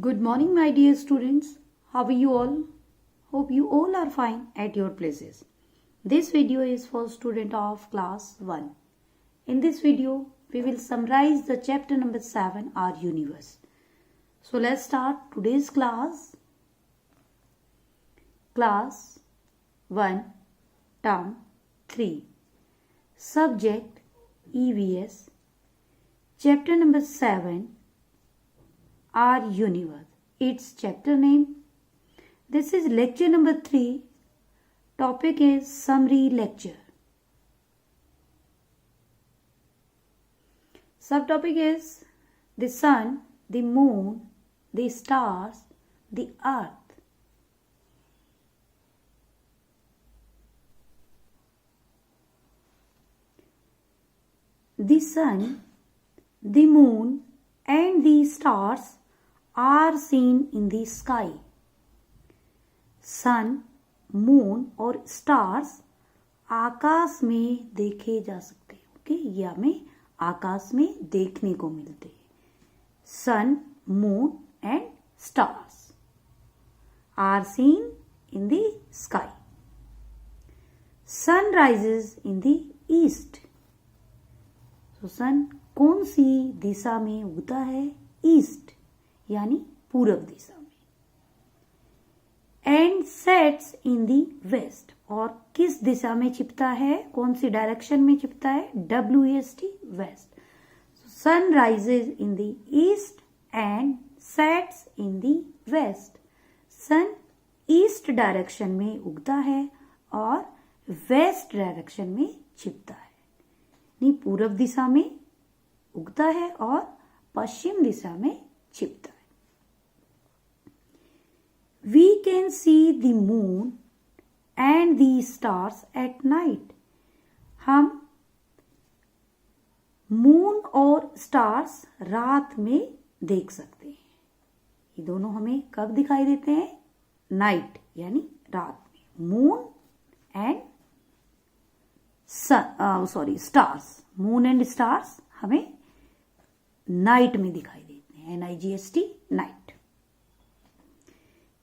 Good morning, my dear students. How are you all? Hope you all are fine at your places. This video is for student of class 1. In this video, we will summarize the chapter number 7, Our Universe. So let's start today's class. Class 1, Term 3. Subject EVS. Chapter number 7, Our Universe. Its chapter name. This is lecture number 3. Topic is summary lecture. Subtopic is the sun, the moon, the stars, the earth. The sun, the moon, and the stars are seen in the sky. Sun, moon और stars आकाश में देखे जा सकते हैं. Okay, ये हमें आकाश में देखने को मिलते हैं. Sun, moon and stars are seen in the sky. Sun rises in the east. तो सन कौन सी दिशा में उगता है? ईस्ट यानी पूरब दिशा में. And sets in the west. और किस दिशा में छिपता है? कौन सी डायरेक्शन में छिपता है? WEST, west. Sun rises in the east and sets in the west. Sun east direction में उगता है और वेस्ट डायरेक्शन में छिपता है. नहीं, पूरब दिशा में उगता है और पश्चिम दिशा में छिपता है. We can see the moon and the stars at night. हम मून और स्टार्स रात में देख सकते हैं. ये दोनों हमें कब दिखाई देते हैं? नाइट यानी रात में. Moon and stars. Moon and stars हमें नाइट में दिखाई देते हैं. NIGST, night.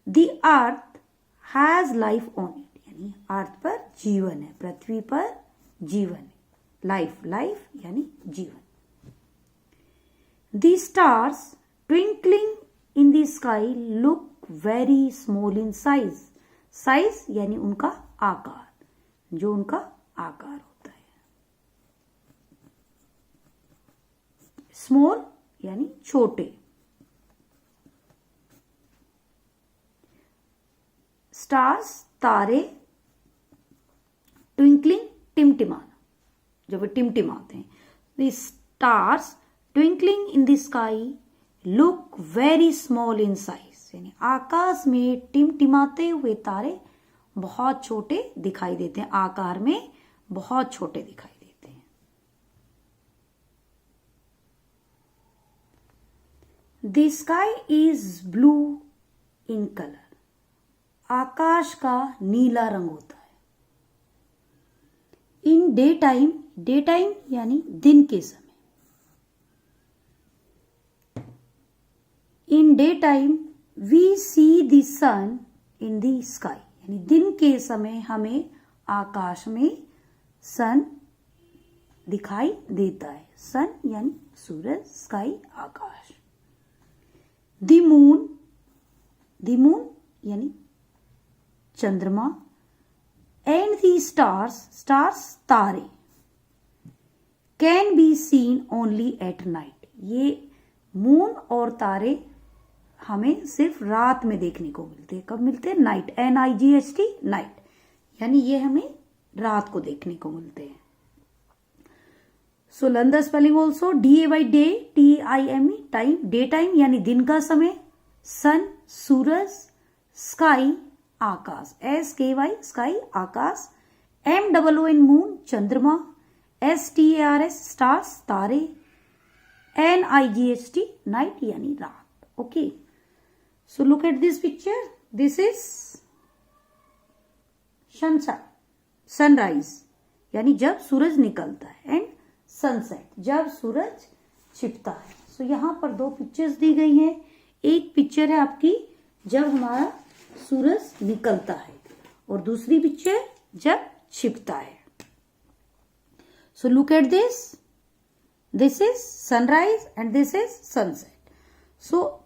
The earth has life on it. यानी अर्थ पर जीवन है, पृथ्वी पर जीवन है. लाइफ यानी जीवन. The stars twinkling in the sky look very small in size. Size यानी उनका आकार, जो उनका आकार होता है. Small यानी छोटे. स्टार्स तारे. ट्विंकलिंग टिमटिमाना, जब वो टिमटिमाते हैं. The stars twinkling in the sky look very small in size. यानी आकाश में टिमटिमाते हुए तारे बहुत छोटे दिखाई देते हैं. आकार में बहुत छोटे दिखाई देते हैं. The sky is blue in colour. आकाश का नीला रंग होता है. इन डे टाइम यानी दिन के समय. In day time we see the sun in the sky. यानी दिन के समय हमें आकाश में सन दिखाई देता है. सन यानी सूरज, स्काई आकाश. द मून यानी चंद्रमा. एंड दी स्टार्स तारे can be seen only at night. ये मून और तारे हमें सिर्फ रात में देखने को मिलते हैं. कब मिलते हैं? नाइट. NIGST, night. यानी ये हमें रात को देखने को मिलते हैं. So learn the spelling also. DA by day, TIME, time. Day time यानी दिन का समय. सन सूरज. स्काई आकाश. SKY स्काई आकाश. MOON मून चंद्रमा. STARS स्टार्स तारे. NIGST नाइट यानी रात. Okay, so look at this picture. This is sunrise यानी जब सूरज निकलता है. एंड सनसेट जब सूरज छिपता है. सो यहाँ पर दो पिक्चर्स दी गई हैं. एक पिक्चर है आपकी जब हमारा सूरज निकलता है और दूसरी पिक्चर जब छिपता है. So look at this. This is sunrise and this is sunset. So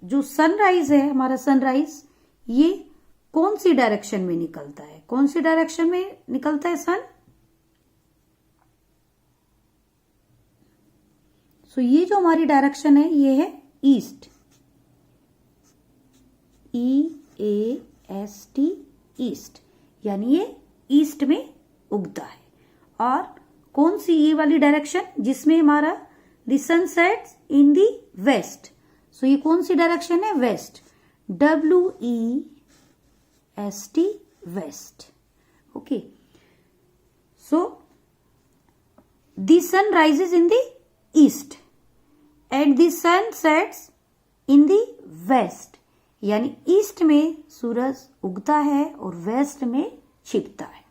जो सनराइज है हमारा सनराइज, ये कौन सी डायरेक्शन में निकलता है? कौन सी डायरेक्शन में निकलता है सन? सो ये जो हमारी डायरेक्शन है ये है ईस्ट. EAST, ईस्ट, यानी ये ईस्ट में उगता है. और कौन सी ये वाली डायरेक्शन जिसमें हमारा the sun sets in the west. So ये कौन सी डायरेक्शन है? West. WEST, west. Okay. So the sun rises in the east and the sun sets in the west, यानी ईस्ट में सूरज उगता है और वेस्ट में छिपता है.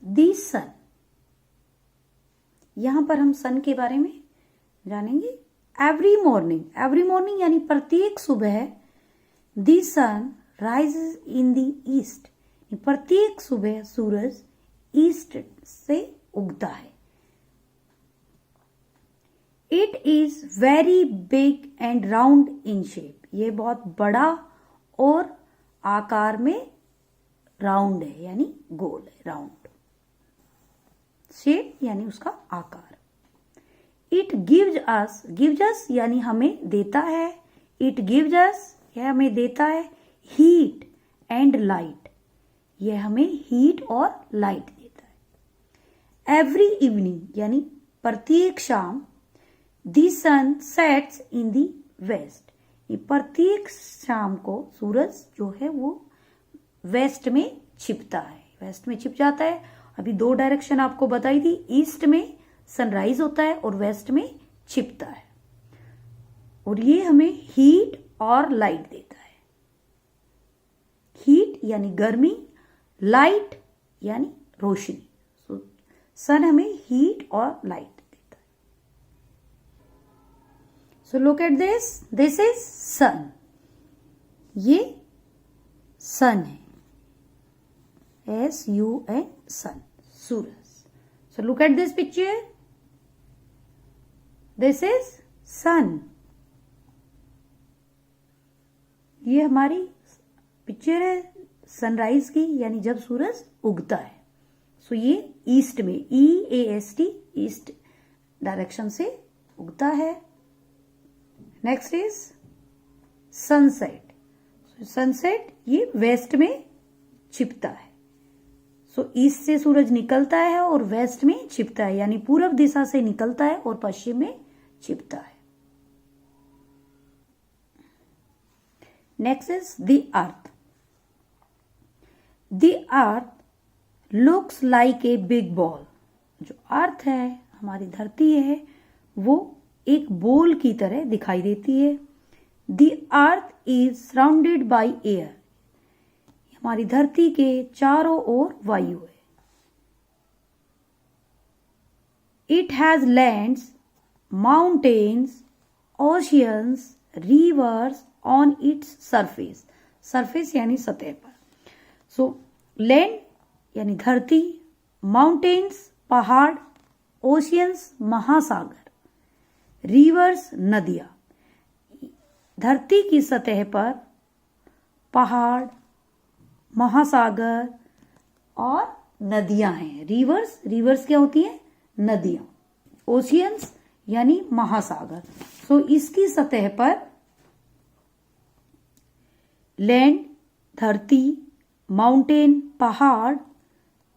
दी सन, यहां पर हम सन के बारे में जानेंगे. एवरी मॉर्निंग यानी प्रत्येक सुबह the sun rises in the east, प्रत्येक सुबह सूरज ईस्ट से उगता है. It is very big and round in shape, ये बहुत बड़ा और आकार में राउंड है, यानी गोल है. राउंड शेप यानी उसका आकार. इट गिव्स अस यानी हमें देता है. इट गिव्स अस, यह हमें देता है. हीट एंड लाइट, यह हमें हीट और लाइट देता है. एवरी इवनिंग यानी प्रत्येक शाम. दी सन सेट्स इन दी वेस्ट, प्रत्येक शाम को सूरज जो है वो वेस्ट में छिपता है, वेस्ट में छिप जाता है. अभी दो डायरेक्शन आपको बताई थी, ईस्ट में सनराइज होता है और वेस्ट में छिपता है. और ये हमें हीट और लाइट देता है. हीट यानी गर्मी, लाइट यानी रोशनी. सो सन हमें हीट और light. So look at this. This is sun. ये sun है. SUN, sun, Suraj. So look at this picture. This is sun. ये हमारी पिक्चर है सनराइज की, यानी जब सूरज उगता है. सो ये ईस्ट में, EAST, ईस्ट डायरेक्शन से उगता है. Next is sunset. सनसेट ये वेस्ट में छिपता है. सो ईस्ट से सूरज निकलता है और वेस्ट में छिपता है, यानी पूर्व दिशा से निकलता है और पश्चिम में छिपता है. Next is the earth. The earth looks like a big ball. जो अर्थ है, हमारी धरती है, वो एक बॉल की तरह दिखाई देती है. The earth is surrounded by air. हमारी धरती के चारों ओर वायु है. It has lands, mountains, oceans, reverse on its surface. Surface यानी सतह पर. सो लैंड यानी धरती, माउंटेन्स पहाड़, ओशियंस महासागर, रिवर्स नदियां. धरती की सतह पर पहाड़, महासागर और नदियां हैं. रिवर्स क्या होती हैं? नदियां. ओशियंस यानी महासागर. सो इसकी सतह पर लैंड, धरती, माउंटेन पहाड़,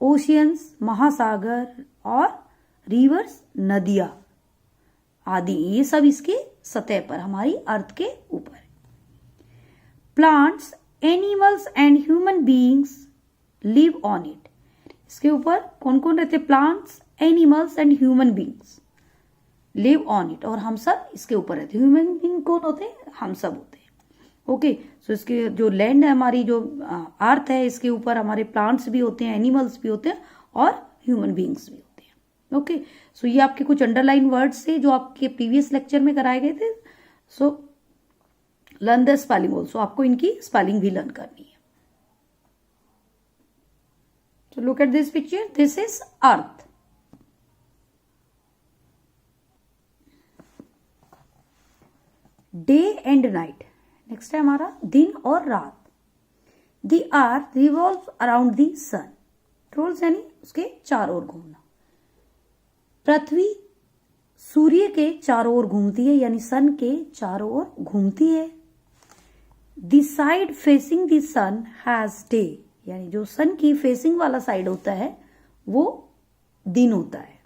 ओशियंस महासागर और रिवर्स नदियां आदि, ये सब इसके सतह पर, हमारी अर्थ के ऊपर. Plants, animals and human beings live on it. इसके ऊपर कौन कौन रहते? Plants, animals and human beings live on it. और हम सब इसके ऊपर रहते हैं. ह्यूमन बीइंग कौन होते हैं? हम सब होते हैं. ओके. सो इसके जो लैंड है, हमारी जो अर्थ है, इसके ऊपर हमारे प्लांट्स भी होते हैं, एनिमल्स भी होते हैं और ह्यूमन बीइंग्स भी होते हैं. ओके, सो ये आपके कुछ अंडरलाइन वर्ड्स थे जो आपके प्रीवियस लेक्चर में कराए गए थे. So learn the spelling also, आपको इनकी स्पेलिंग भी लर्न करनी है. So look at this picture. This is earth. Day and night. Next है हमारा दिन और रात. The earth revolves around the sun. Revolves यानी उसके चारों ओर घूमना. पृथ्वी सूर्य के चारों ओर घूमती है, यानी सन के चारों ओर घूमती है. The side facing the sun has day. यानी जो सन की फेसिंग वाला साइड होता है वो दिन होता है.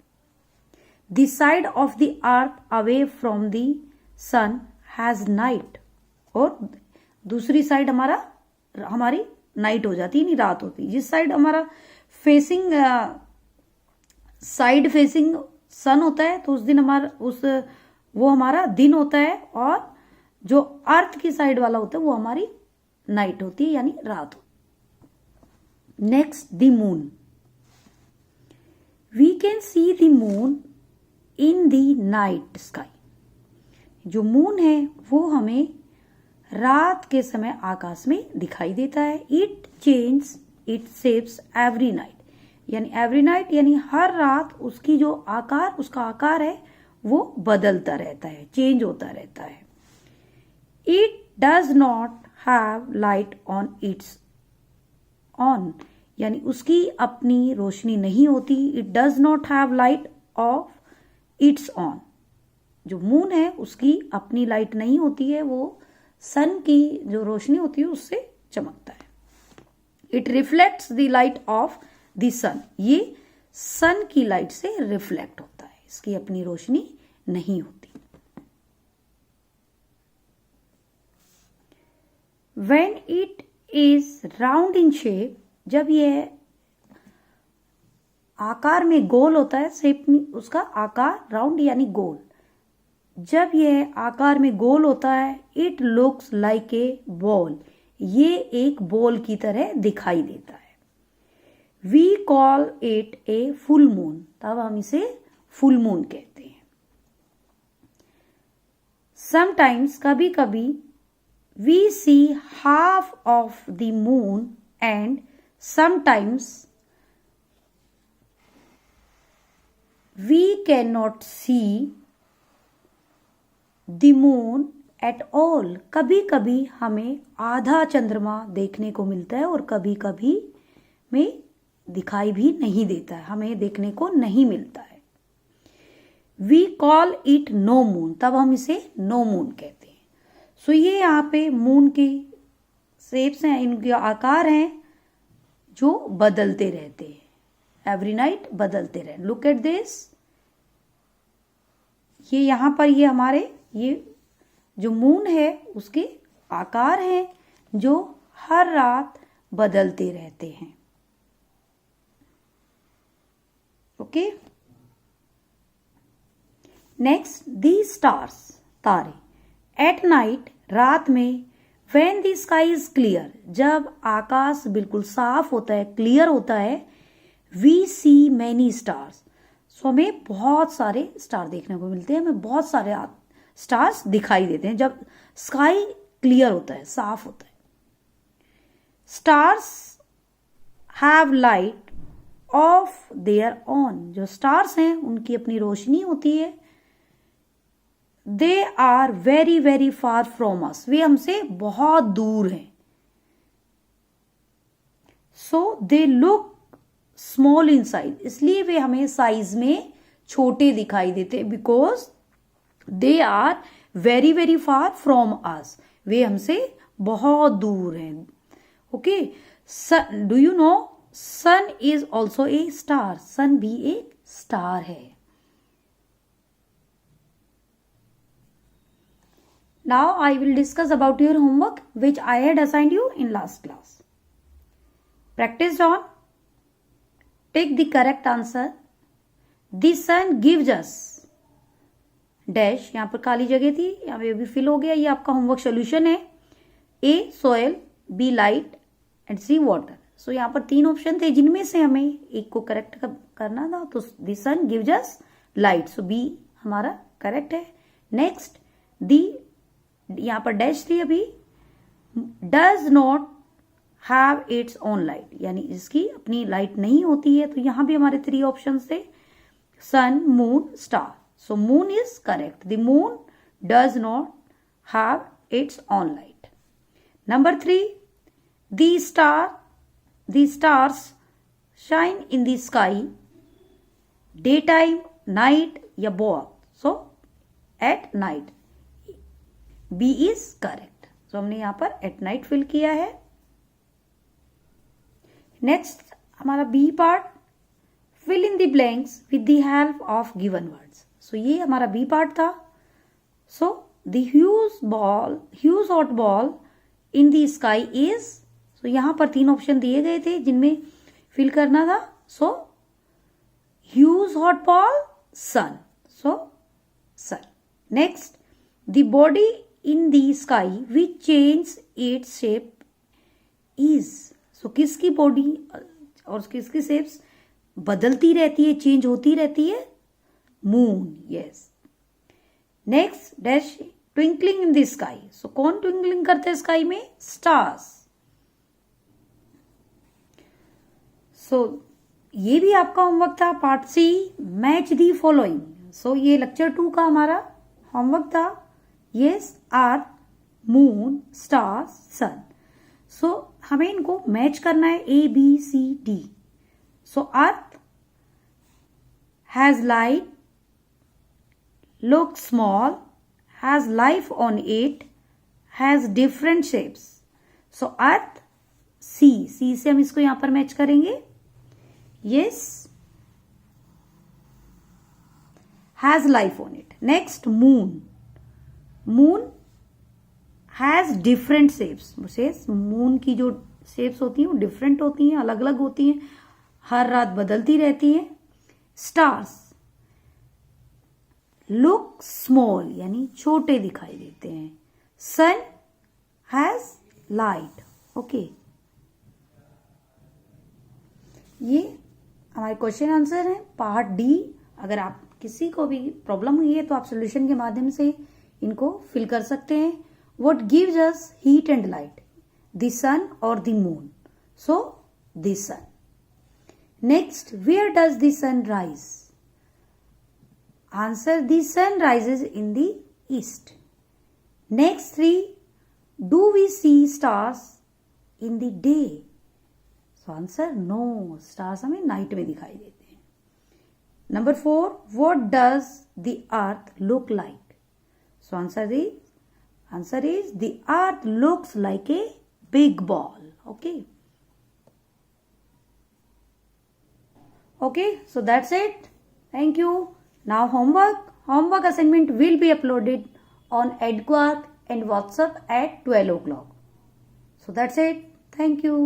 The side of the earth away from the sun has night. और दूसरी साइड हमारी नाइट हो जाती है, नहीं रात होती. जिस साइड हमारा फेसिंग साइड फेसिंग सन होता है तो उस दिन वो हमारा दिन होता है, और जो अर्थ की साइड वाला होता है वो हमारी नाइट होती है, यानी रात होती है. Next, the moon. We can see the moon in the night sky. जो मून है वो हमें रात के समय आकाश में दिखाई देता है. It changes its shapes every night. यानी every night यानी हर रात उसका आकार है वो बदलता रहता है, चेंज होता रहता है. It does not have light on its on, यानी उसकी अपनी रोशनी नहीं होती. It does not have light of its on. जो मून है उसकी अपनी लाइट नहीं होती है, वो सन की जो रोशनी होती है उससे चमकता है. It reflects the light of the sun. ये सन की लाइट से रिफ्लेक्ट होता है, इसकी अपनी रोशनी नहीं होती. When it is round in shape, जब यह आकार में गोल होता है, शेप उसका आकार राउंड यानी गोल. जब यह आकार में गोल होता है, it looks like a ball. ये एक बॉल की तरह दिखाई देता है. We call it a full moon. तब हम इसे फुल मून कहते हैं. समटाइम्स कभी कभी we see half of the moon and sometimes we cannot see the moon at all. कभी कभी हमें आधा चंद्रमा देखने को मिलता है और कभी कभी में दिखाई भी नहीं देता है, हमें देखने को नहीं मिलता है. We call it no moon. तब हम इसे no moon कहते हैं. सो ये यहाँ पे मून की शेप्स हैं, इनके आकार हैं जो बदलते रहते हैं, एवरी नाइट बदलते रहते. Look at this. ये यहाँ पर ये जो मून है उसके आकार हैं जो हर रात बदलते रहते हैं. ओके. Next, the stars. तारे. एट नाइट, रात में. When the sky is clear, जब आकाश बिल्कुल साफ होता है, क्लियर होता है. We see many stars. So हमें बहुत सारे स्टार देखने को मिलते हैं, हमें बहुत सारे स्टार्स दिखाई देते हैं जब स्काई क्लियर होता है, साफ होता है. Stars have light of their own. जो स्टार्स हैं उनकी अपनी रोशनी होती है. They are very very far from us. वे हमसे बहुत दूर हैं. So they look small in size. इसलिए वे हमें साइज में छोटे दिखाई देते, because they are very very far from us. वे हमसे बहुत दूर हैं. Okay. Do you know sun is also a star. Sun भी एक स्टार है. Now I will discuss about your homework which I had assigned you in last class. Practice on. Take the correct answer. The sun gives us dash. यहाँ पर खाली जगह थी, यहाँ पे भी फिल हो गया. ये आपका होमवर्क सोल्यूशन है. A soil, B light and C water. सो यहाँ पर 3 ऑप्शन थे जिनमें से हमें एक को करेक्ट करना था, तो the sun gives us light, so B हमारा करेक्ट है। नेक्स्ट दी, यहाँ पर डैश थी अभी, does not have its own light, यानी इसकी अपनी लाइट नहीं होती है, तो यहां भी हमारे 3 ऑप्शन थे, sun, moon, star, so moon is correct, the moon does not have its own light. Number 3, the stars shine in the sky day time, night या both, so at night, B is correct, so हमने यहां पर at night fill किया है। Next हमारा B part, fill in the blanks with the help of given words, so ये हमारा B part था। So the huge hot ball in the sky is, so यहां पर 3 ऑप्शन दिए गए थे जिनमें फिल करना था, so huge hot ball sun, so sun. Next the body in the sky which change its shape is, so किसकी body और किसकी शेप्स बदलती रहती है, चेंज होती रहती है, moon, yes. Next dash, twinkling in the sky, so कौन ट्विंकलिंग करते हैं स्काई में, स्टार्स। सो ये भी आपका होमवर्क था part C, match the following, so ये लेक्चर 2 का हमारा होमवर्क था, yes, earth, moon, stars, sun. So हमें इनको मैच करना है, A B C D. So earth has light, look small, has life on it, has different shapes, so earth C से हम इसको यहां पर मैच करेंगे, yes, has life on it. Next moon has different shapes, moon की जो shapes होती हैं वो डिफरेंट होती हैं, अलग अलग होती हैं, हर रात बदलती रहती हैं। स्टार्स लुक स्मॉल, यानी छोटे दिखाई देते हैं। सन हैज लाइट, ओके। ये हमारे क्वेश्चन आंसर है पार्ट डी। अगर आप किसी को भी प्रॉब्लम हुई है तो आप सोल्यूशन के माध्यम से इनको फिल कर सकते हैं। What gives us heat and light? The sun or the moon? So, the sun. Next, where does the sun rise? Answer, the sun rises in the east. Next 3, do we see stars in the day? So, answer, no. Stars हमें night में दिखाई देते हैं. Number 4, what does the earth look like? So, answer is the earth looks like a big ball. Okay, so that's it. Thank you. Now homework assignment will be uploaded on EdQuark and WhatsApp at 12 o'clock. So that's it. Thank you.